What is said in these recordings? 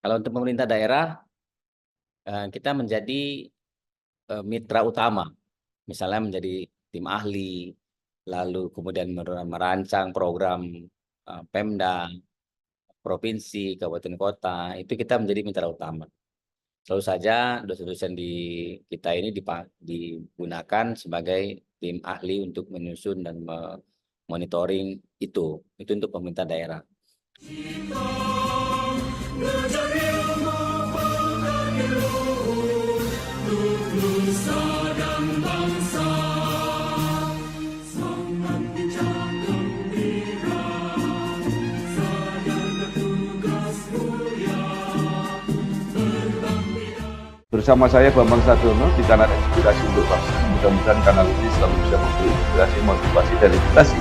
Kalau untuk pemerintah daerah, kita menjadi mitra utama, misalnya menjadi tim ahli, lalu kemudian merancang program Pemda, provinsi, kabupaten kota, itu kita menjadi mitra utama. Selalu saja dosen-dosen di kita ini digunakan sebagai tim ahli untuk menyusun dan monitoring itu untuk pemerintah daerah. Bersama saya Bambang Sadono di kanal Inspirasi untuk Bangsa. Mudah-mudahan kanal ini selalu bisa memberi inspirasi, motivasi, dan edukasi.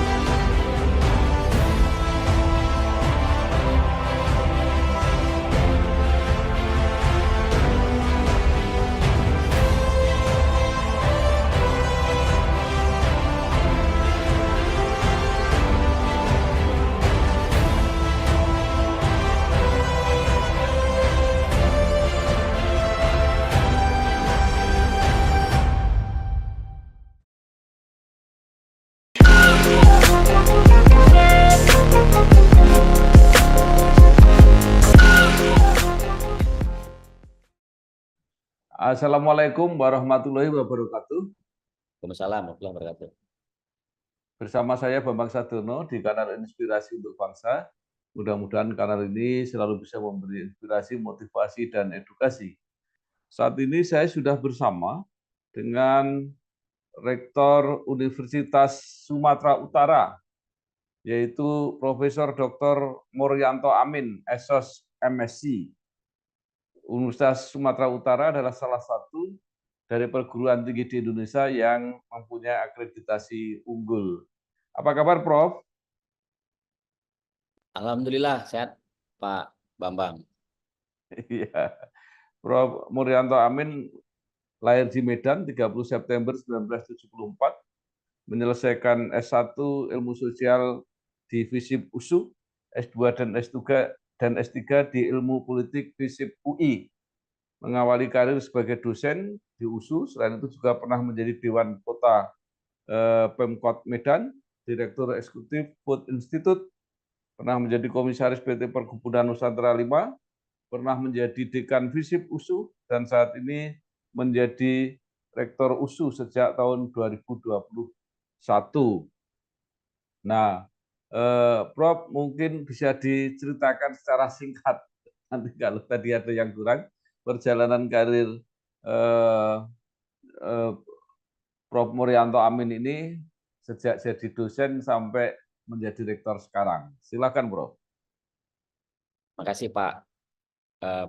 Assalamualaikum warahmatullahi wabarakatuh. Waalaikumsalam warahmatullahi wabarakatuh. Bersama saya Bambang Sadono di kanal Inspirasi untuk Bangsa. Mudah-mudahan kanal ini selalu bisa memberi inspirasi, motivasi, dan edukasi. Saat ini saya sudah bersama dengan Rektor Universitas Sumatera Utara, yaitu Profesor Dr. Muryanto Amin, SOS MSc. Universitas Sumatera Utara adalah salah satu dari perguruan tinggi di Indonesia yang mempunyai akreditasi unggul. Apa kabar, Prof? Alhamdulillah sehat, Pak Bambang. Iya. Prof. Muryanto Amin lahir di Medan 30 September 1974, menyelesaikan S1 Ilmu Sosial di FISIP USU, S2 dan S3 di Ilmu Politik FISIP UI. Mengawali karir sebagai dosen di USU, selain itu juga pernah menjadi Dewan Kota Pemkot Medan, Direktur Eksekutif Food Institute, pernah menjadi Komisaris PT Perkebunan Nusantara 5, pernah menjadi Dekan FISIP USU, dan saat ini menjadi Rektor USU sejak tahun 2021. Nah, Prof, mungkin bisa diceritakan secara singkat, nanti kalau tadi ada yang kurang, perjalanan karir Prof. Muryanto Amin ini sejak jadi dosen sampai menjadi rektor sekarang. Silakan, Prof. Makasih Pak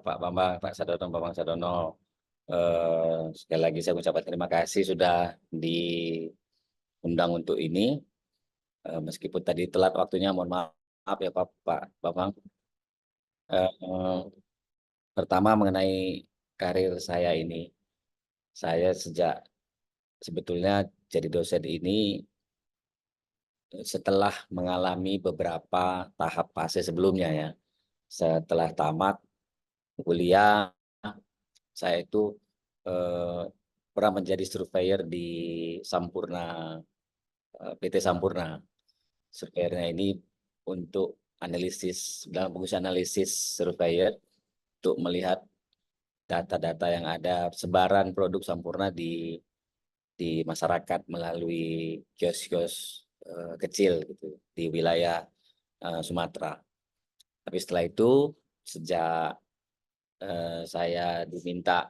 Bambang, Pak Sadono, Bambang Sadono. Sekali lagi saya ucapkan terima kasih sudah diundang untuk ini. Meskipun tadi telat waktunya, mohon maaf ya Pak Bambang. Pertama mengenai karir saya ini, saya sejak sebetulnya jadi dosen ini setelah mengalami beberapa tahap fase sebelumnya ya. Setelah tamat kuliah, saya itu pernah menjadi surveyor di Sampurna, PT Sampurna. Surveyornya ini untuk analisis, dalam fungsi analisis surveyor untuk melihat data-data yang ada sebaran produk Sampurna di masyarakat melalui kios-kios kecil gitu di wilayah Sumatera. Tapi setelah itu sejak saya diminta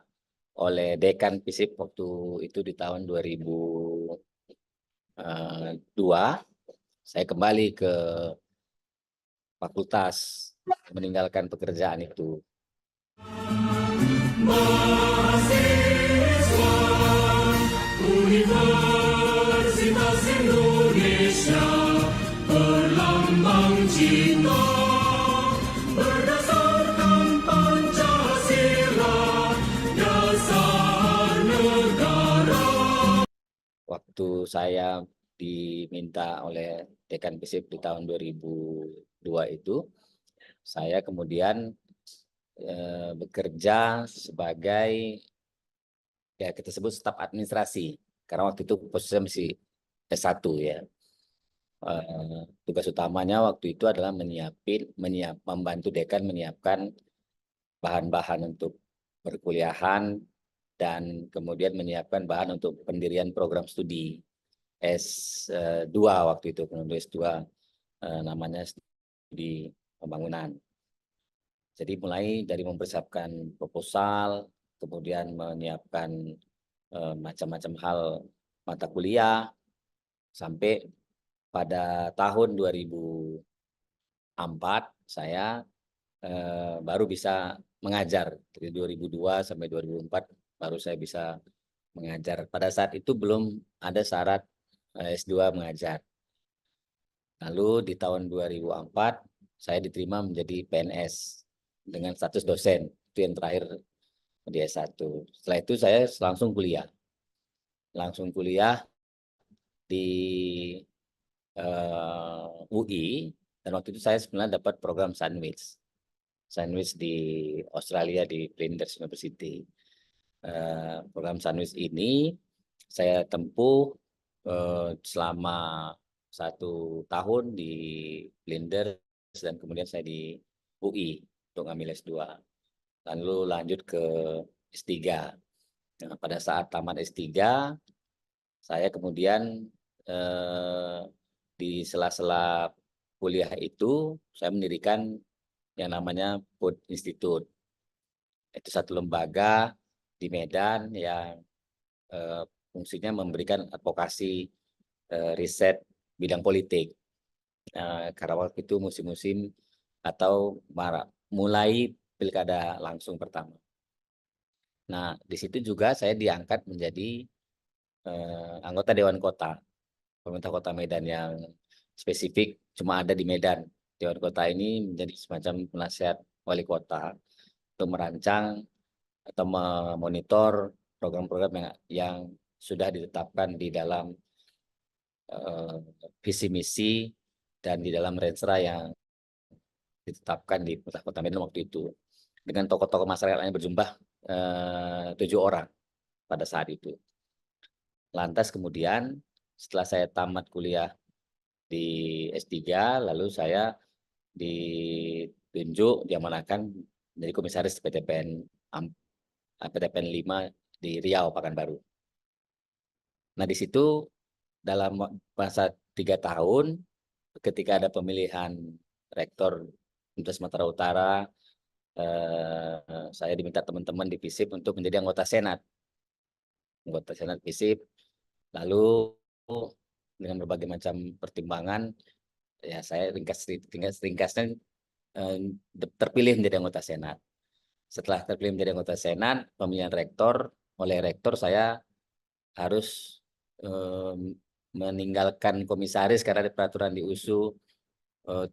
oleh Dekan FISIP waktu itu di tahun 2002, saya kembali ke fakultas meninggalkan pekerjaan itu. Mahasiswa Universitas Indonesia berlambang cinta berdasarkan Pancasila dasar negara. Waktu saya diminta oleh Dekan FISIP di tahun 2002 itu, saya kemudian bekerja sebagai ya kita sebut staf administrasi karena waktu itu posisinya masih S1 ya. Tugas utamanya waktu itu adalah membantu dekan menyiapkan bahan-bahan untuk perkuliahan dan kemudian menyiapkan bahan untuk pendirian program studi S2 waktu itu, penulis S2 namanya studi pembangunan. Jadi mulai dari mempersiapkan proposal, kemudian menyiapkan macam-macam hal mata kuliah, sampai pada tahun 2004 saya baru bisa mengajar. Dari 2002 sampai 2004 baru saya bisa mengajar. Pada saat itu belum ada syarat S2 mengajar. Lalu di tahun 2004 saya diterima menjadi PNS dengan status dosen. Itu yang terakhir di S1. Setelah itu saya langsung kuliah. Langsung kuliah di UI, dan waktu itu saya sebenarnya dapat program Sandwich di Australia di Flinders University. Program Sandwich ini saya tempuh selama 1 tahun di Flinders dan kemudian saya di UI untuk ngambil S2. Lalu lanjut ke S3. Nah, pada saat tamat S3 saya kemudian di sela-sela kuliah itu saya mendirikan yang namanya Food Institute. Itu satu lembaga di Medan yang fungsinya memberikan advokasi riset bidang politik. Karena waktu itu musim-musim atau mulai pilkada langsung pertama. Nah, di situ juga saya diangkat menjadi anggota Dewan Kota. Pemerintah Kota Medan yang spesifik cuma ada di Medan. Dewan Kota ini menjadi semacam penasihat wali kota untuk merancang atau memonitor program-program yang sudah ditetapkan di dalam visi misi dan di dalam rensra yang ditetapkan di Pemerintah Kota Medan waktu itu. Dengan tokoh-tokoh masyarakat yang berjumlah 7 orang pada saat itu. Lantas kemudian setelah saya tamat kuliah di S3, lalu saya ditunjuk, diamanahkan menjadi komisaris PTPN 5 di Riau, Pekanbaru. Nah, di situ dalam masa 3 tahun, ketika ada pemilihan rektor Universitas Sumatera Utara, saya diminta teman-teman di FISIP untuk menjadi anggota Senat. Anggota Senat FISIP. Lalu dengan berbagai macam pertimbangan, ya saya ringkasnya terpilih menjadi anggota Senat. Setelah terpilih menjadi anggota Senat, pemilihan rektor, oleh rektor saya harus meninggalkan komisaris karena ada peraturan di USU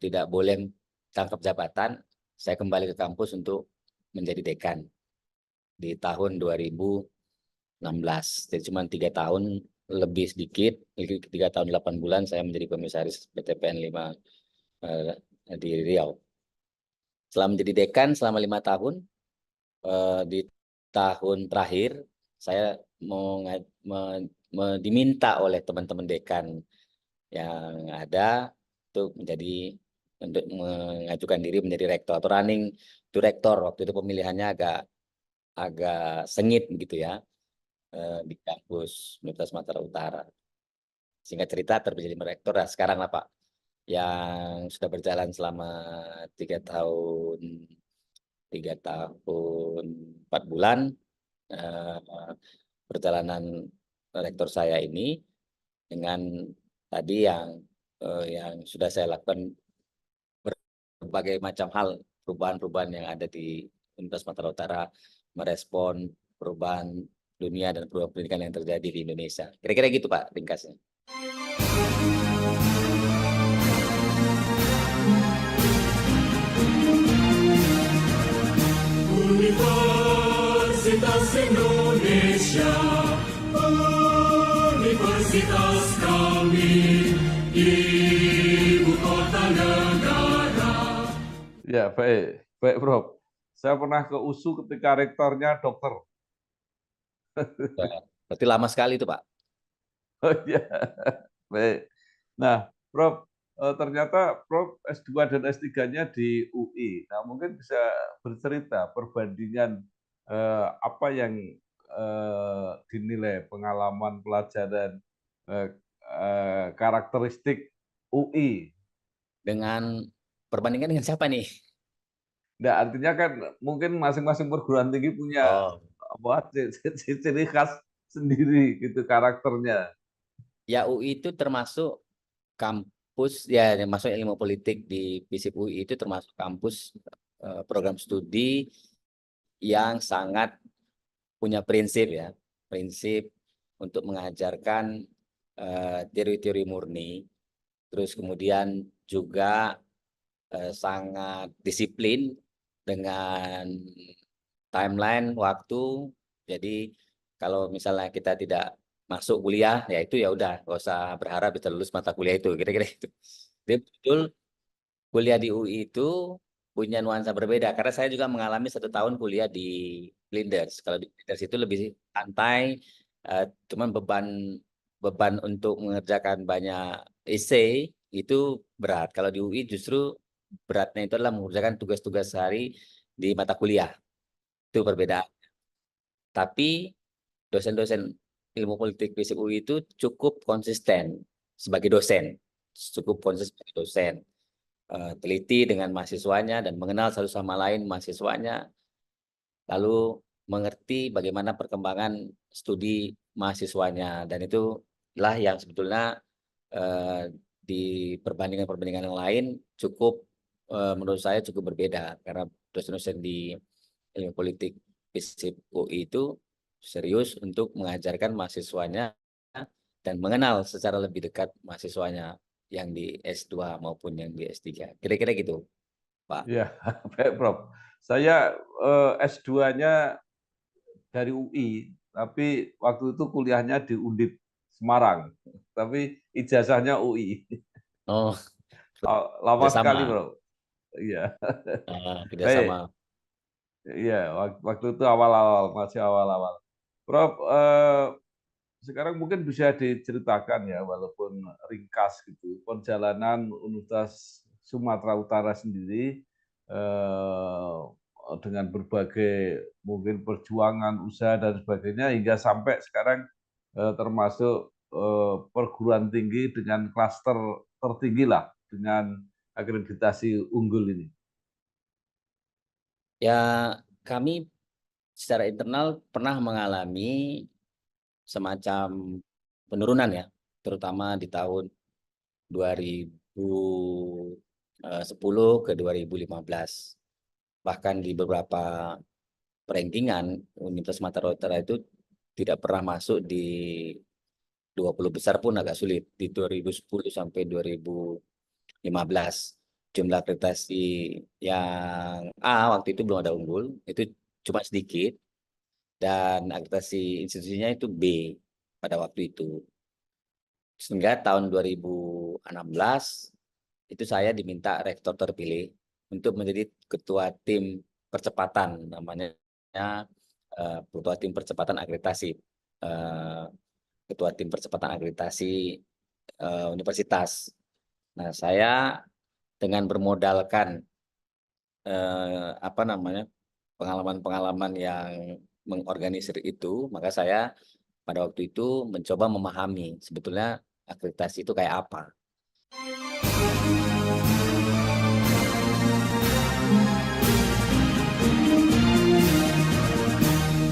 tidak boleh tangkap jabatan. Saya kembali ke kampus untuk menjadi dekan di tahun 2016. Jadi cuma 3 tahun lebih sedikit, 3 tahun 8 bulan saya menjadi komisaris PTPN 5 di Riau. Setelah menjadi dekan selama 5 tahun, di tahun terakhir saya diminta oleh teman-teman dekan yang ada untuk mengajukan diri menjadi rektor atau running to rektor. Waktu itu pemilihannya agak sengit begitu ya. Di kampus Universitas Sumatera Utara. Singkat cerita terpilih rektor. Nah, sekarang lah Pak, yang sudah berjalan selama 3 tahun 4 bulan perjalanan rektor saya ini dengan tadi yang sudah saya lakukan berbagai macam hal, perubahan-perubahan yang ada di Universitas Sumatera Utara, merespon perubahan dunia dan perubahan pendidikan yang terjadi di Indonesia. Kira-kira gitu Pak ringkasnya. Universitas Indonesia, universitas kami, ibu kota negara. Ya, baik Prof. Saya pernah ke USU ketika rektornya dokter. Berarti lama sekali itu, Pak. Oh iya, baik. Nah, Prof, ternyata Prof S2 dan S3-nya di UI. Nah, mungkin bisa bercerita perbandingan apa yang dinilai pengalaman pelajaran karakteristik UI. Dengan perbandingan dengan siapa nih? Nah, artinya kan mungkin masing-masing perguruan tinggi punya Oh, apa ciri khas sendiri gitu karakternya. ya UI itu termasuk kampus ya yang masuk ilmu politik di FISIP UI itu termasuk kampus program studi yang sangat punya prinsip ya, prinsip untuk mengajarkan teori-teori murni, terus kemudian juga sangat disiplin dengan timeline waktu. Jadi kalau misalnya kita tidak masuk kuliah, ya itu ya udah, nggak usah berharap bisa lulus mata kuliah itu, kira-kira itu. Jadi betul kuliah di UI itu punya nuansa berbeda karena saya juga mengalami 1 tahun kuliah di Blinders. Kalau di Blinders itu lebih santai, cuman beban untuk mengerjakan banyak essay itu berat. Kalau di UI justru beratnya itu adalah mengerjakan tugas-tugas sehari di mata kuliah. Itu perbedaan. Tapi dosen-dosen ilmu politik FISIP UI itu cukup konsisten sebagai dosen, cukup konsisten sebagai dosen, teliti dengan mahasiswanya dan mengenal satu sama lain mahasiswanya, lalu mengerti bagaimana perkembangan studi mahasiswanya, dan itulah yang sebetulnya di perbandingan-perbandingan yang lain cukup menurut saya cukup berbeda karena dosen-dosen di ilmu politik FISIP UI itu serius untuk mengajarkan mahasiswanya dan mengenal secara lebih dekat mahasiswanya yang di S2 maupun yang di S3. Kira-kira gitu, Pak. Ya, baik Prof. Saya S2-nya dari UI, tapi waktu itu kuliahnya di Undip Semarang. Tapi ijazahnya UI. Oh, Lama sekali, kerjasama. Bro. Iya. Baik. Kerjasama. Iya, waktu itu awal-awal, masih awal-awal. Prof, sekarang mungkin bisa diceritakan ya, walaupun ringkas gitu, perjalanan Universitas Sumatera Utara sendiri dengan berbagai mungkin perjuangan, usaha dan sebagainya hingga sampai sekarang termasuk perguruan tinggi dengan klaster tertinggi lah dengan akreditasi unggul ini. Ya, kami secara internal pernah mengalami semacam penurunan ya, terutama di tahun 2010 ke 2015. Bahkan di beberapa rankingan Universitas Sumatera Utara itu tidak pernah masuk di 20 besar pun agak sulit. Di 2010 sampai 2015 jumlah akreditasi yang A waktu itu belum ada unggul, itu cuma sedikit, dan akreditasi institusinya itu B pada waktu itu. Sehingga tahun 2016 itu saya diminta rektor terpilih untuk menjadi ketua tim percepatan, namanya ketua tim percepatan akreditasi, ketua tim percepatan akreditasi universitas. Nah, saya dengan bermodalkan pengalaman-pengalaman yang mengorganisir itu, maka saya pada waktu itu mencoba memahami sebetulnya akreditasi itu kayak apa.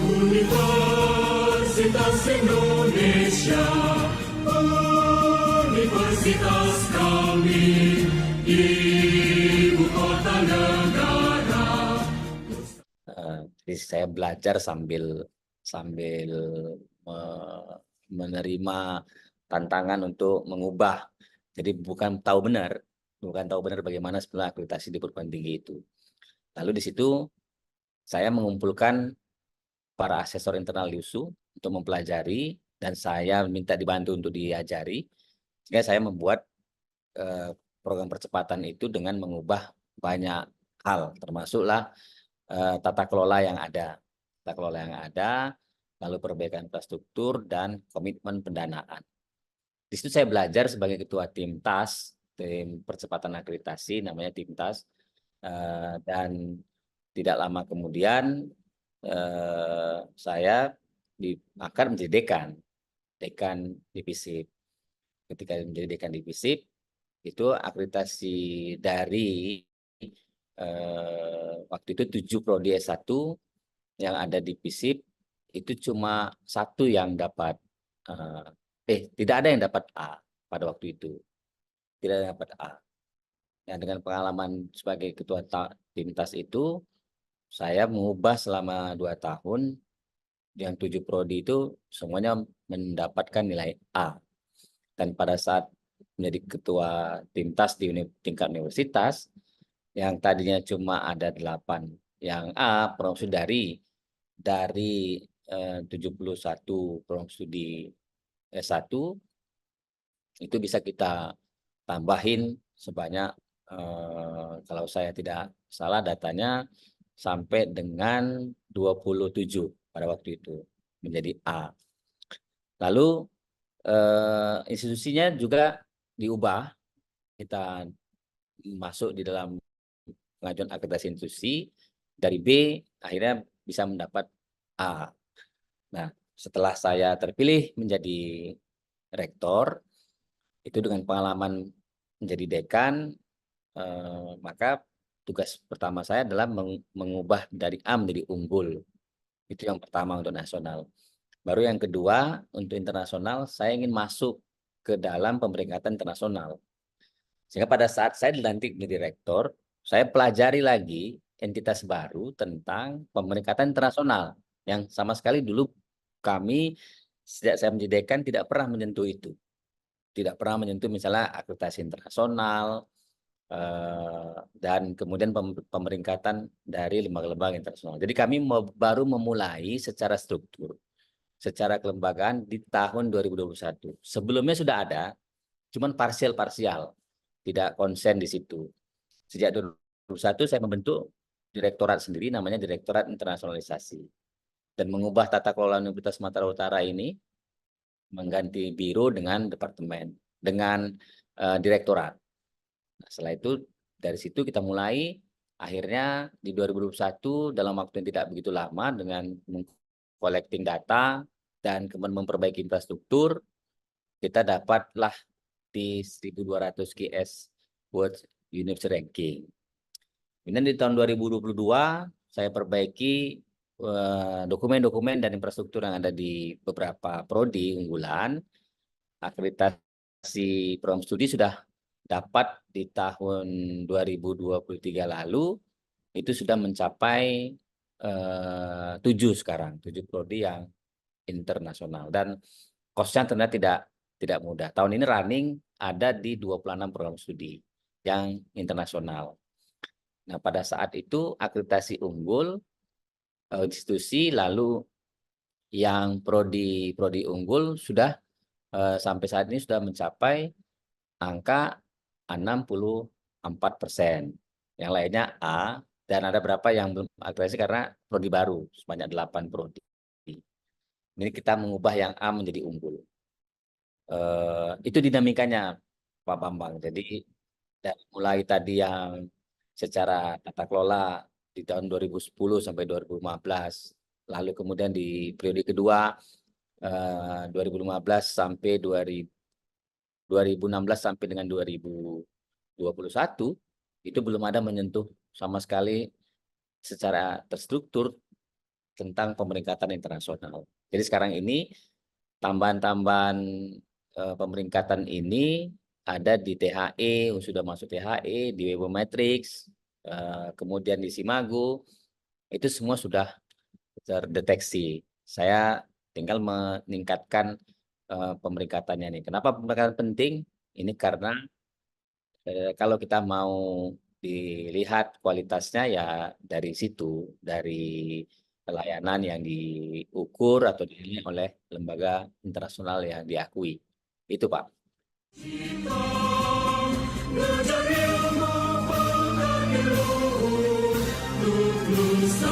Universitas Indonesia, universitas kami, ibu kota negara. Jadi saya belajar sambil menerima tantangan untuk mengubah. Jadi bukan tahu benar bagaimana sebenarnya akreditasi di perguruan tinggi itu. Lalu di situ saya mengumpulkan para asesor internal USU untuk mempelajari, dan saya minta dibantu untuk diajari, sehingga saya membuat program percepatan itu dengan mengubah banyak hal, termasuklah tata kelola yang ada, lalu perbaikan infrastruktur dan komitmen pendanaan. Di situ saya belajar sebagai ketua tim TAS, tim percepatan akreditasi, namanya tim TAS, dan tidak lama kemudian saya akan menjadi dekan di FISIP. Ketika menjadi dekan di FISIP, itu akreditasi dari waktu itu 7 prodi S1 yang ada di FISIP, itu cuma 1 yang dapat, tidak ada yang dapat A pada waktu itu. Tidak ada yang dapat A. Yang dengan pengalaman sebagai ketua tim TAS itu, saya mengubah selama 2 tahun, yang 7 prodi itu semuanya mendapatkan nilai A. Dan pada saat menjadi ketua tim TAS di tingkat universitas, yang tadinya cuma ada 8 yang A, program studi dari 71 program studi S1, itu bisa kita tambahin sebanyak, kalau saya tidak salah datanya, sampai dengan 27 pada waktu itu menjadi A. Lalu institusinya juga diubah, kita masuk di dalam pengajuan akreditasi institusi, dari B akhirnya bisa mendapat A. Nah, setelah saya terpilih menjadi rektor, itu dengan pengalaman menjadi dekan, maka tugas pertama saya adalah mengubah dari A menjadi unggul. Itu yang pertama untuk nasional. Baru yang kedua, untuk internasional, saya ingin masuk ke dalam pemeringkatan internasional. Sehingga pada saat saya dilantik menjadi rektor, saya pelajari lagi entitas baru tentang pemeringkatan internasional, yang sama sekali dulu kami, sejak saya menjadi dekan, tidak pernah menyentuh itu. Tidak pernah menyentuh misalnya akreditasi internasional, dan kemudian pemeringkatan dari lembaga-lembaga internasional. Jadi kami baru memulai secara struktur, secara kelembagaan di tahun 2021. Sebelumnya sudah ada, cuman parsial-parsial, tidak konsen di situ. Sejak 2021 saya membentuk direktorat sendiri, namanya Direktorat Internasionalisasi, dan mengubah tata kelola Universitas Sumatera Utara ini, mengganti biro dengan departemen, dengan direktorat. Nah, setelah itu dari situ kita mulai, akhirnya di 2021 dalam waktu yang tidak begitu lama dengan collecting data dan kemudian memperbaiki infrastruktur, kita dapatlah di 1200 QS World University Ranking. Kemudian di tahun 2022 saya perbaiki dokumen-dokumen dan infrastruktur yang ada di beberapa prodi unggulan. Akreditasi program studi sudah dapat di tahun 2023 lalu, itu sudah mencapai 7 sekarang, 7 prodi yang internasional, dan cost-nya ternyata tidak mudah. Tahun ini running ada di 26 program studi yang internasional. Nah, pada saat itu akreditasi unggul institusi, lalu yang prodi unggul sudah sampai saat ini sudah mencapai angka 64%. Yang lainnya A, dan ada berapa yang belum akreditasi karena prodi baru, sebanyak 8 prodi. Ini kita mengubah yang A menjadi unggul. Itu dinamikanya Pak Bambang. Jadi dari mulai tadi yang secara tata kelola di tahun 2010 sampai 2015, lalu kemudian di periode kedua 2015 sampai 2016 sampai dengan 2021, itu belum ada menyentuh sama sekali secara terstruktur tentang pemeringkatan internasional. Jadi sekarang ini tambahan-tambahan pemeringkatan ini ada di THE, sudah masuk THE, di Webometrics, kemudian di Simago, itu semua sudah terdeteksi. Saya tinggal meningkatkan pemeringkatannya nih. Kenapa pemeringkatan penting? Ini karena kalau kita mau dilihat kualitasnya ya dari situ, dari pelayanan yang diukur atau dinilai oleh lembaga internasional yang diakui. Itu Pak. Nusa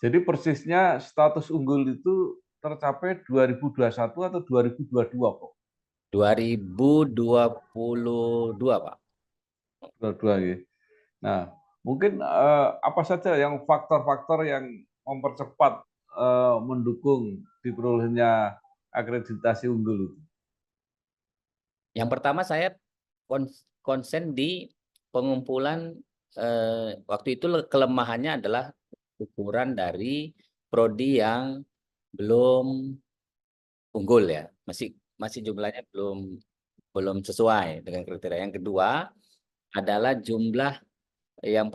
Jadi persisnya status unggul itu tercapai 2021 atau 2022, Pak? 2022, Pak. 22 ya. Nah, mungkin apa saja yang faktor-faktor yang mempercepat mendukung diperolehnya akreditasi unggul itu? Yang pertama saya konsen di pengumpulan, waktu itu kelemahannya adalah ukuran dari prodi yang belum unggul ya, masih jumlahnya belum sesuai dengan kriteria. Yang kedua adalah jumlah yang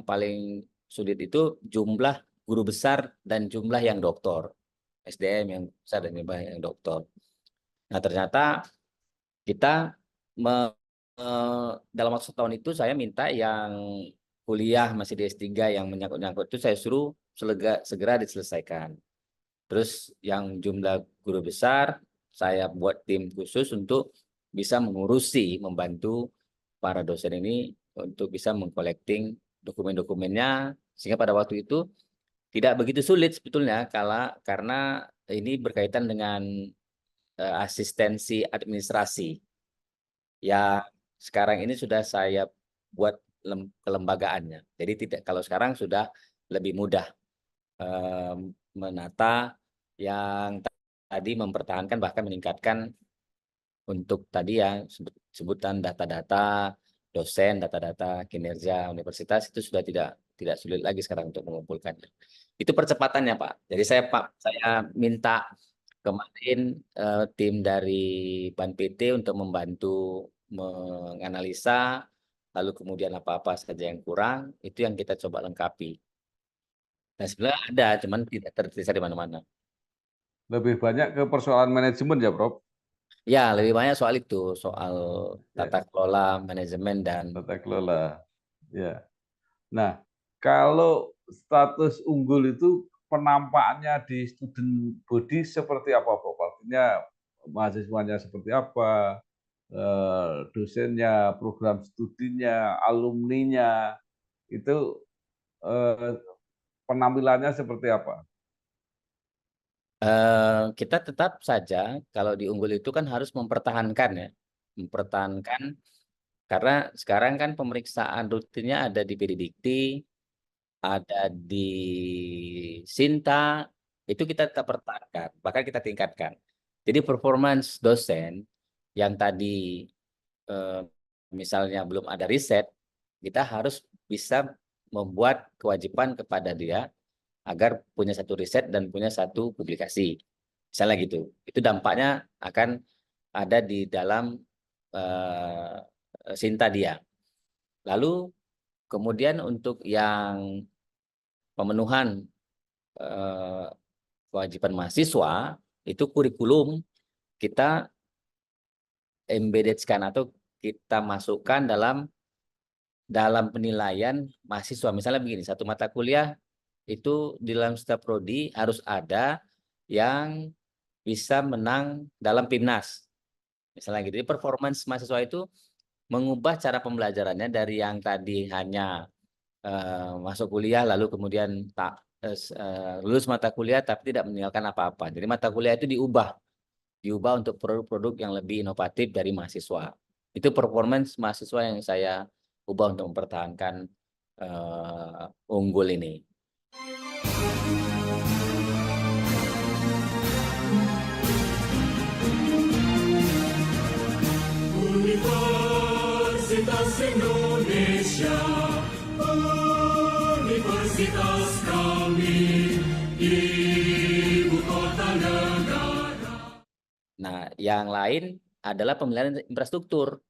paling sulit itu jumlah guru besar dan jumlah yang doktor, SDM yang besar dan jumlah yang doktor. Nah, ternyata kita dalam waktu setahun itu saya minta yang kuliah masih di S3 yang menyangkut-nyangkut itu saya suruh segera diselesaikan. Terus yang jumlah guru besar saya buat tim khusus untuk bisa membantu para dosen ini untuk bisa mengcollecting dokumen-dokumennya, sehingga pada waktu itu tidak begitu sulit sebetulnya karena ini berkaitan dengan asistensi administrasi. Ya, sekarang ini sudah saya buat kelembagaannya. Jadi kalau sekarang sudah lebih mudah menata yang tadi mempertahankan bahkan meningkatkan untuk tadi ya sebutan data-data dosen, data-data kinerja universitas itu sudah tidak sulit lagi sekarang untuk mengumpulkannya. Itu percepatannya, Pak. Jadi saya minta kemarin tim dari Ban PT untuk membantu menganalisa, lalu kemudian apa-apa saja yang kurang, itu yang kita coba lengkapi. Nah, sebenarnya ada, cuman tidak tertulis di mana-mana. Lebih banyak ke persoalan manajemen ya, Prof? Ya, lebih banyak soal itu, soal Ya, tata kelola, manajemen, dan tata kelola. Ya. Nah, kalau status unggul itu penampakannya di student body seperti apa, Prof? Artinya mahasiswanya seperti apa, dosennya, program studinya, alumninya, itu penampilannya seperti apa? kita tetap saja kalau di Unggul itu kan harus mempertahankan ya, mempertahankan karena sekarang kan pemeriksaan rutinnya ada di PDDikti, ada di Sinta, itu kita tetap pertahankan, bahkan kita tingkatkan. Jadi performance dosen yang tadi eh, misalnya belum ada riset, kita harus bisa membuat kewajiban kepada dia agar punya satu riset dan punya satu publikasi. Misalnya gitu. Itu dampaknya akan ada di dalam Sinta dia. Lalu kemudian untuk yang pemenuhan kewajiban mahasiswa, itu kurikulum kita embeddedkan atau kita masukkan dalam penilaian mahasiswa. Misalnya begini, satu mata kuliah itu di dalam setiap prodi harus ada yang bisa menang dalam PIMNAS. Misalnya gitu. Jadi performance mahasiswa itu mengubah cara pembelajarannya dari yang tadi hanya masuk kuliah lalu kemudian lulus mata kuliah tapi tidak meninggalkan apa-apa. Jadi mata kuliah itu diubah untuk produk-produk yang lebih inovatif dari mahasiswa. Itu performance mahasiswa yang saya ubah untuk mempertahankan unggul ini. Universitas Indonesia, universitas kami, ibu kota negara. Nah, yang lain adalah pemilihan infrastruktur.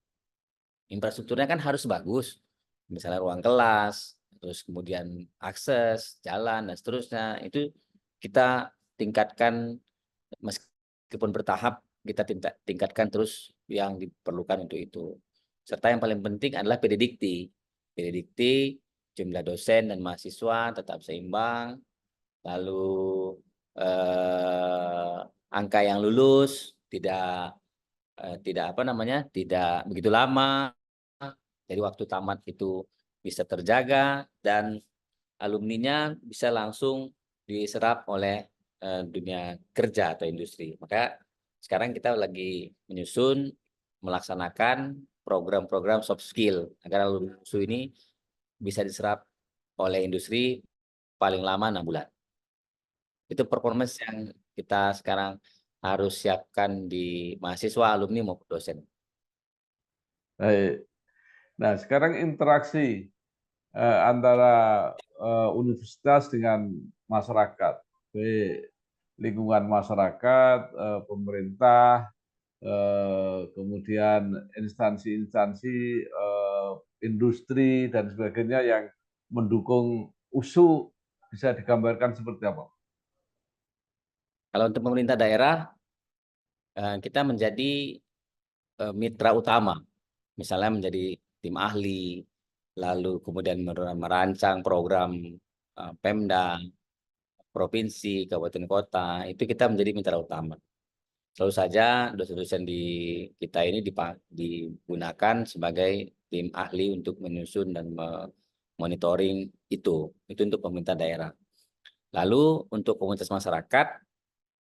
Infrastrukturnya kan harus bagus. Misalnya ruang kelas, terus kemudian akses, jalan, dan seterusnya. Itu kita tingkatkan meskipun bertahap, kita tingkatkan terus yang diperlukan untuk itu. Serta yang paling penting adalah PDDikti. PDDikti, jumlah dosen dan mahasiswa tetap seimbang. Lalu angka yang lulus tidak begitu lama. Jadi waktu tamat itu bisa terjaga dan alumninya bisa langsung diserap oleh dunia kerja atau industri. Maka sekarang kita lagi menyusun, melaksanakan program-program soft skill agar alumni USU ini bisa diserap oleh industri paling lama 6 bulan. Itu performance yang kita sekarang harus siapkan di mahasiswa, alumni maupun dosen. Baik. Nah, sekarang interaksi antara universitas dengan masyarakat, baik lingkungan masyarakat, pemerintah, kemudian instansi-instansi, industri dan sebagainya yang mendukung USU bisa digambarkan seperti apa? Kalau untuk pemerintah daerah, kita menjadi mitra utama, misalnya menjadi tim ahli, lalu kemudian merancang program Pemda, provinsi, kabupaten kota, itu kita menjadi mitra utama. Selalu saja dosen-dosen di kita ini digunakan sebagai tim ahli untuk menyusun dan monitoring itu untuk pemerintah daerah. Lalu untuk komunitas masyarakat,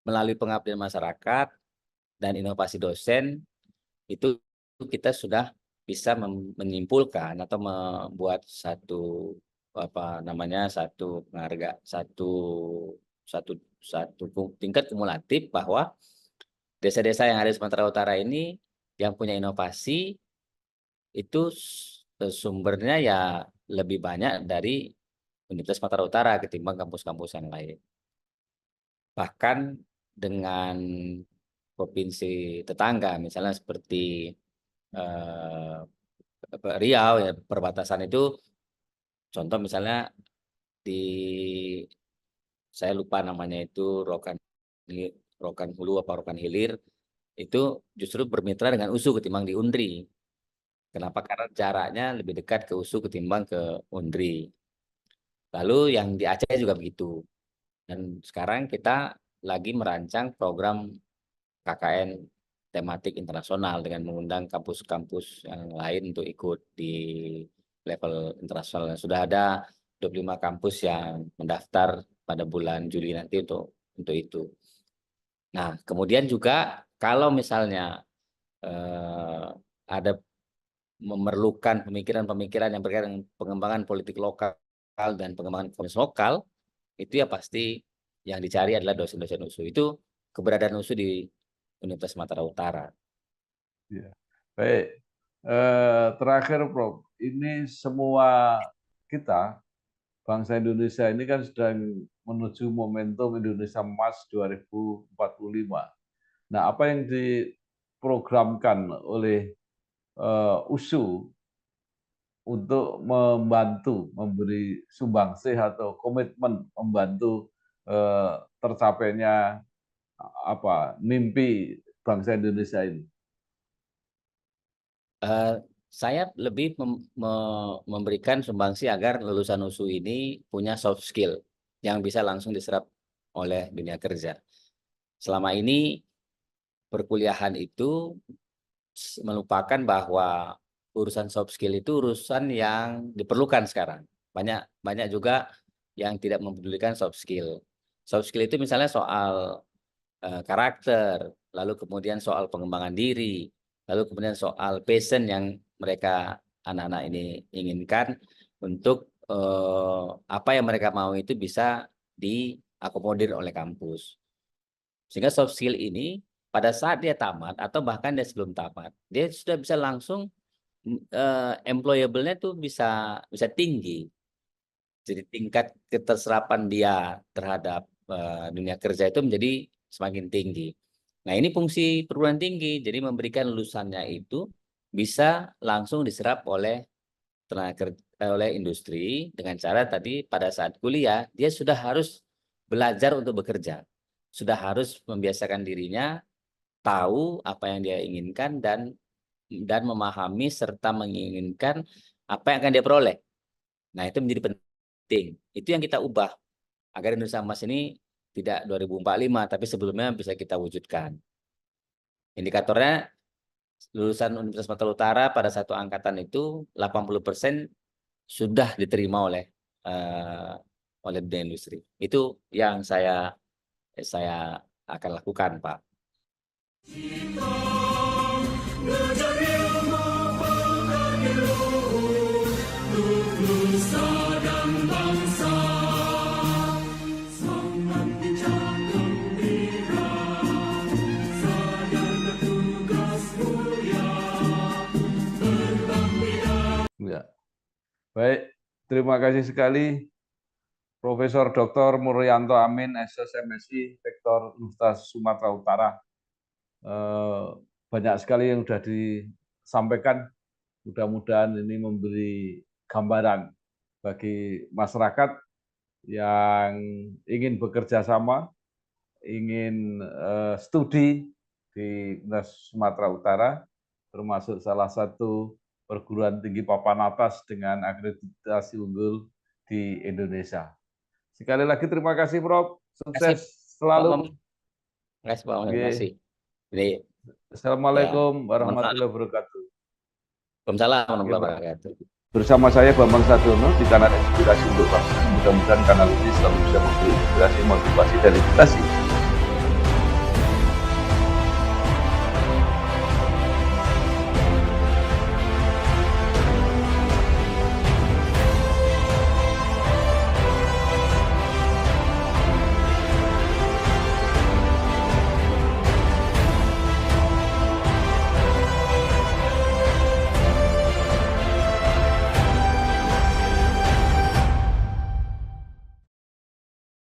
melalui pengabdian masyarakat dan inovasi dosen, itu kita sudah bisa menyimpulkan atau membuat satu satu tingkat kumulatif bahwa desa-desa yang ada di Sumatera Utara ini yang punya inovasi itu sumbernya ya lebih banyak dari Universitas Sumatera Utara ketimbang kampus-kampus yang lain. Bahkan dengan provinsi tetangga, misalnya seperti Riau ya, perbatasan itu, contoh misalnya di saya lupa namanya itu Rokan Hulu apa Rokan Hilir, itu justru bermitra dengan USU ketimbang di UNDRI. Kenapa? Karena jaraknya lebih dekat ke USU ketimbang ke UNDRI. Lalu yang di Aceh juga begitu. Dan sekarang kita lagi merancang program KKN tematik internasional dengan mengundang kampus-kampus yang lain untuk ikut di level internasional. Sudah ada 25 kampus yang mendaftar pada bulan Juli nanti untuk itu. Nah, kemudian juga kalau misalnya ada memerlukan pemikiran-pemikiran yang berkaitan dengan pengembangan politik lokal dan pengembangan komunitas lokal, itu ya pasti yang dicari adalah dosen-dosen USU. Itu keberadaan USU di Universitas Sumatera Utara. Ya. Baik, terakhir Prof, ini semua kita, bangsa Indonesia ini kan sedang menuju momentum Indonesia Emas 2045. Nah, apa yang diprogramkan oleh USU untuk membantu memberi sumbangsih atau komitmen membantu tercapainya mimpi bangsa Indonesia ini? Saya lebih memberikan sumbangsi agar lulusan USU ini punya soft skill yang bisa langsung diserap oleh dunia kerja. Selama ini perkuliahan itu melupakan bahwa urusan soft skill itu urusan yang diperlukan sekarang. Banyak juga yang tidak mempedulikan soft skill. Soft skill itu misalnya soal karakter, lalu kemudian soal pengembangan diri, lalu kemudian soal passion yang mereka anak-anak ini inginkan untuk apa yang mereka mau itu bisa diakomodir oleh kampus. Sehingga soft skill ini pada saat dia tamat atau bahkan dia sebelum tamat, dia sudah bisa langsung employable-nya tuh bisa tinggi. Jadi tingkat keterserapan dia terhadap dunia kerja itu menjadi semakin tinggi. Nah, ini fungsi perguruan tinggi, jadi memberikan lulusannya itu bisa langsung diserap oleh oleh industri dengan cara tadi pada saat kuliah dia sudah harus belajar untuk bekerja, sudah harus membiasakan dirinya tahu apa yang dia inginkan dan memahami serta menginginkan apa yang akan dia peroleh. Nah, itu menjadi penting. Itu yang kita ubah agar Indonesia Emas ini tidak 2045 tapi sebelumnya bisa kita wujudkan. Indikatornya lulusan Universitas Sumatera Utara pada satu angkatan itu 80% sudah diterima oleh oleh dunia industri. Itu yang saya akan lakukan, Pak. Belajar ilmu pengabdi luhur untuk nusa dan bangsa. Semangat pincang gembira, sadar bertugas mulia, berbakti dan Ya. Baik, terima kasih sekali Profesor Dr. Muryanto Amin, SSMSI, Rektor Universitas Sumatera Utara. Banyak sekali yang sudah disampaikan. Mudah-mudahan ini memberi gambaran bagi masyarakat yang ingin bekerja sama, ingin studi di Universitas Sumatera Utara, termasuk salah satu perguruan tinggi papan atas dengan akreditasi unggul di Indonesia. Sekali lagi terima kasih, Prof. Sukses selalu. Terima kasih, Pak. Terima Oke. kasih. Jadi, Assalamualaikum Ya, warahmatullahi wabarakatuh. Waalaikumsalam warahmatullahi Pak. wabarakatuh. Bersama saya Bambang Sadiono di kanal Inspirasi untuk Bangsa. Mudah-mudahan kanal ini selalu bisa memberi inspirasi, motivasi, dan edukasi